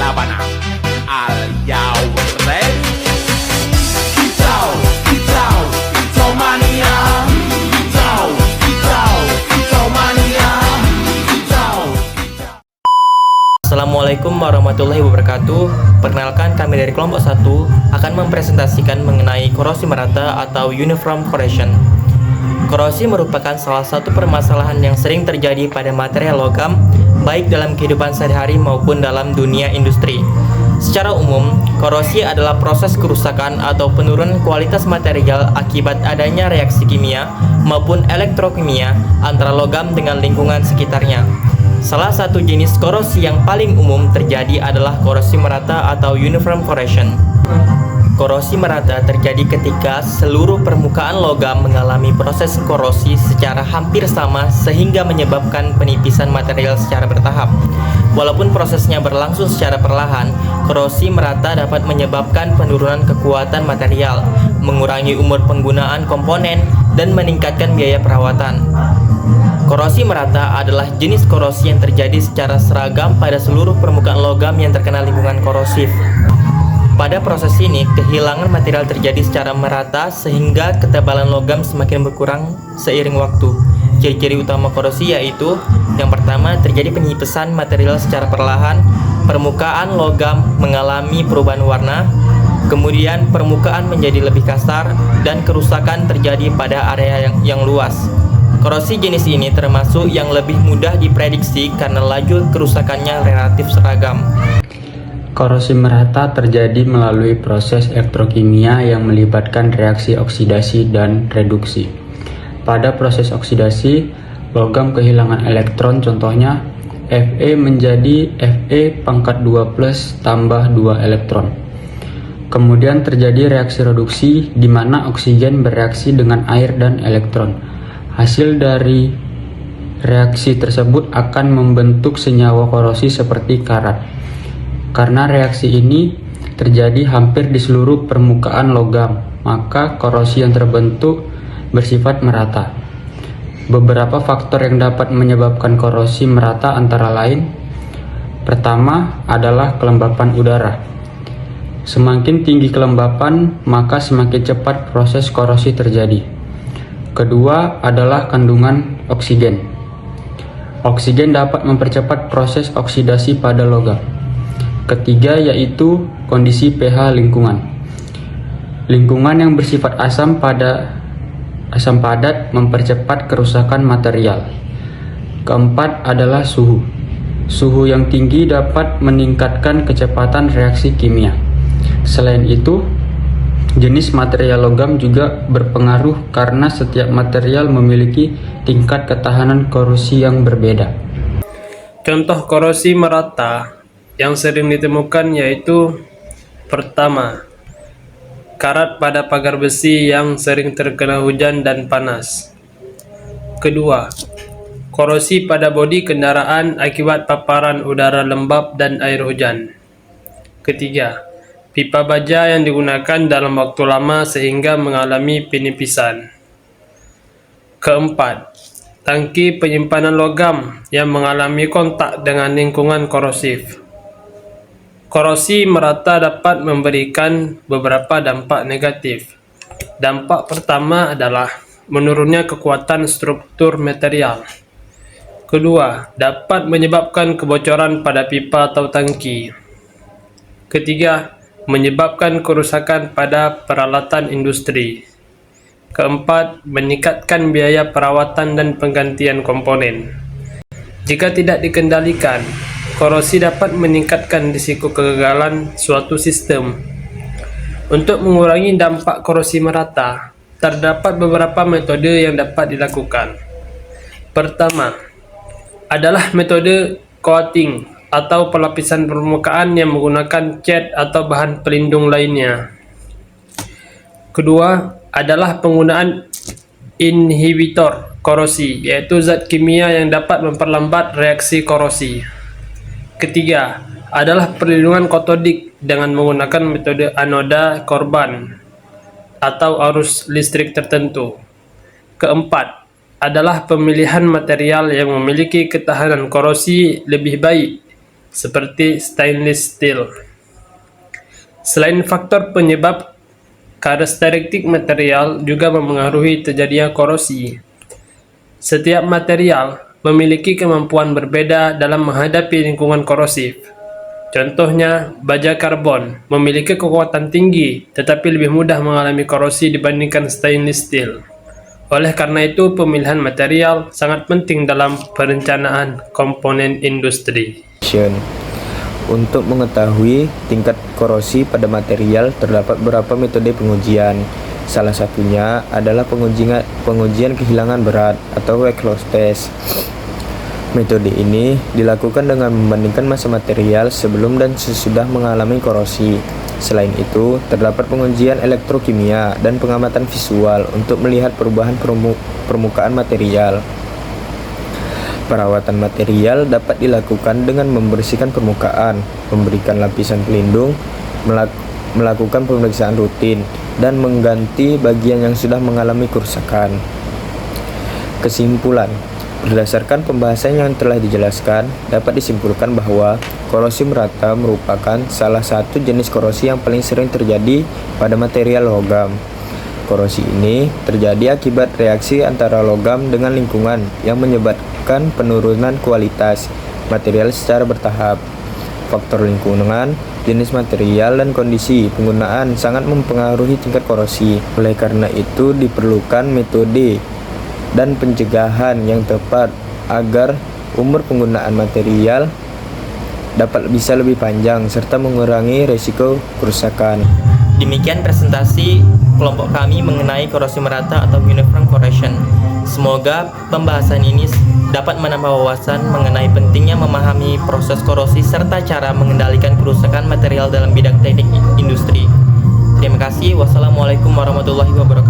Sabana. Are you ready? Kicau, kicau, kicau mania. Kicau, kicau, kicau mania. Kicau, kicau. Assalamualaikum warahmatullahi wabarakatuh. Perkenalkan, kami dari kelompok 1 akan mempresentasikan mengenai korosi merata atau uniform corrosion. Korosi merupakan salah satu permasalahan yang sering terjadi pada material logam, baik dalam kehidupan sehari-hari maupun dalam dunia industri. Secara umum, korosi adalah proses kerusakan atau penurunan kualitas material akibat adanya reaksi kimia maupun elektrokimia antara logam dengan lingkungan sekitarnya. Salah satu jenis korosi yang paling umum terjadi adalah korosi merata atau uniform corrosion. Korosi merata terjadi ketika seluruh permukaan logam mengalami proses korosi secara hampir sama sehingga menyebabkan penipisan material secara bertahap. Walaupun prosesnya berlangsung secara perlahan, korosi merata dapat menyebabkan penurunan kekuatan material, mengurangi umur penggunaan komponen, dan meningkatkan biaya perawatan. Korosi merata adalah jenis korosi yang terjadi secara seragam pada seluruh permukaan logam yang terkena lingkungan korosif. Pada proses ini, kehilangan material terjadi secara merata sehingga ketebalan logam semakin berkurang seiring waktu. Ciri-ciri utama korosi yaitu: yang pertama, terjadi penipisan material secara perlahan, permukaan logam mengalami perubahan warna, kemudian permukaan menjadi lebih kasar, dan kerusakan terjadi pada area yang luas. Korosi jenis ini termasuk yang lebih mudah diprediksi karena laju kerusakannya relatif seragam. Korosi merata terjadi melalui proses elektrokimia yang melibatkan reaksi oksidasi dan reduksi. Pada proses oksidasi, logam kehilangan elektron, contohnya Fe menjadi Fe pangkat 2+ tambah 2 elektron. Kemudian terjadi reaksi reduksi di mana oksigen bereaksi dengan air dan elektron. Hasil dari reaksi tersebut akan membentuk senyawa korosi seperti karat. Karena reaksi ini terjadi hampir di seluruh permukaan logam, maka korosi yang terbentuk bersifat merata. Beberapa faktor yang dapat menyebabkan korosi merata antara lain: pertama adalah kelembapan udara. Semakin tinggi kelembapan, maka semakin cepat proses korosi terjadi. Kedua adalah kandungan oksigen. Oksigen dapat mempercepat proses oksidasi pada logam. Ketiga yaitu kondisi pH lingkungan. Lingkungan yang bersifat asam padat mempercepat kerusakan material. Keempat adalah suhu. Suhu yang tinggi dapat meningkatkan kecepatan reaksi kimia. Selain itu, jenis material logam juga berpengaruh karena setiap material memiliki tingkat ketahanan korosi yang berbeda. Contoh korosi merata yang sering ditemukan yaitu: pertama, karat pada pagar besi yang sering terkena hujan dan panas. Kedua, korosi pada bodi kendaraan akibat paparan udara lembab dan air hujan. Ketiga, pipa baja yang digunakan dalam waktu lama sehingga mengalami penipisan. Keempat, tangki penyimpanan logam yang mengalami kontak dengan lingkungan korosif. Korosi merata dapat memberikan beberapa dampak negatif. Dampak pertama adalah menurunnya kekuatan struktur material. Kedua, dapat menyebabkan kebocoran pada pipa atau tangki. Ketiga, menyebabkan kerusakan pada peralatan industri. Keempat, meningkatkan biaya perawatan dan penggantian komponen. Jika tidak dikendalikan, korosi dapat meningkatkan risiko kegagalan suatu sistem. Untuk mengurangi dampak korosi merata, terdapat beberapa metode yang dapat dilakukan. Pertama adalah metode coating atau pelapisan permukaan yang menggunakan cat atau bahan pelindung lainnya. Kedua adalah penggunaan inhibitor korosi, yaitu zat kimia yang dapat memperlambat reaksi korosi. Ketiga adalah perlindungan katodik dengan menggunakan metode anoda korban atau arus listrik tertentu. Keempat adalah pemilihan material yang memiliki ketahanan korosi lebih baik seperti stainless steel. Selain faktor penyebab, karakteristik material juga memengaruhi terjadinya korosi. Setiap material memiliki kemampuan berbeda dalam menghadapi lingkungan korosif. Contohnya, baja karbon memiliki kekuatan tinggi tetapi lebih mudah mengalami korosi dibandingkan stainless steel. Oleh karena itu, pemilihan material sangat penting dalam perencanaan komponen industri. Untuk mengetahui tingkat korosi pada material, terdapat beberapa metode pengujian. Salah satunya adalah pengujian kehilangan berat atau weight loss test. Metode ini dilakukan dengan membandingkan massa material sebelum dan sesudah mengalami korosi. Selain itu, terdapat pengujian elektrokimia dan pengamatan visual untuk melihat perubahan permukaan material. Perawatan material dapat dilakukan dengan membersihkan permukaan, memberikan lapisan pelindung, melakukan pemeriksaan rutin, dan mengganti bagian yang sudah mengalami kerusakan. Kesimpulan, berdasarkan pembahasan yang telah dijelaskan, dapat disimpulkan bahwa korosi merata merupakan salah satu jenis korosi yang paling sering terjadi pada material logam. Korosi ini terjadi akibat reaksi antara logam dengan lingkungan yang menyebabkan penurunan kualitas material secara bertahap. Faktor lingkungan, jenis material, dan kondisi penggunaan sangat mempengaruhi tingkat korosi. Oleh karena itu, diperlukan metode dan pencegahan yang tepat agar umur penggunaan material dapat bisa lebih panjang serta mengurangi risiko kerusakan. Demikian presentasi kelompok kami mengenai korosi merata atau uniform corrosion. Semoga pembahasan ini dapat menambah wawasan mengenai pentingnya memahami proses korosi serta cara mengendalikan kerusakan material dalam bidang teknik industri. Terima kasih. Wassalamualaikum warahmatullahi wabarakatuh.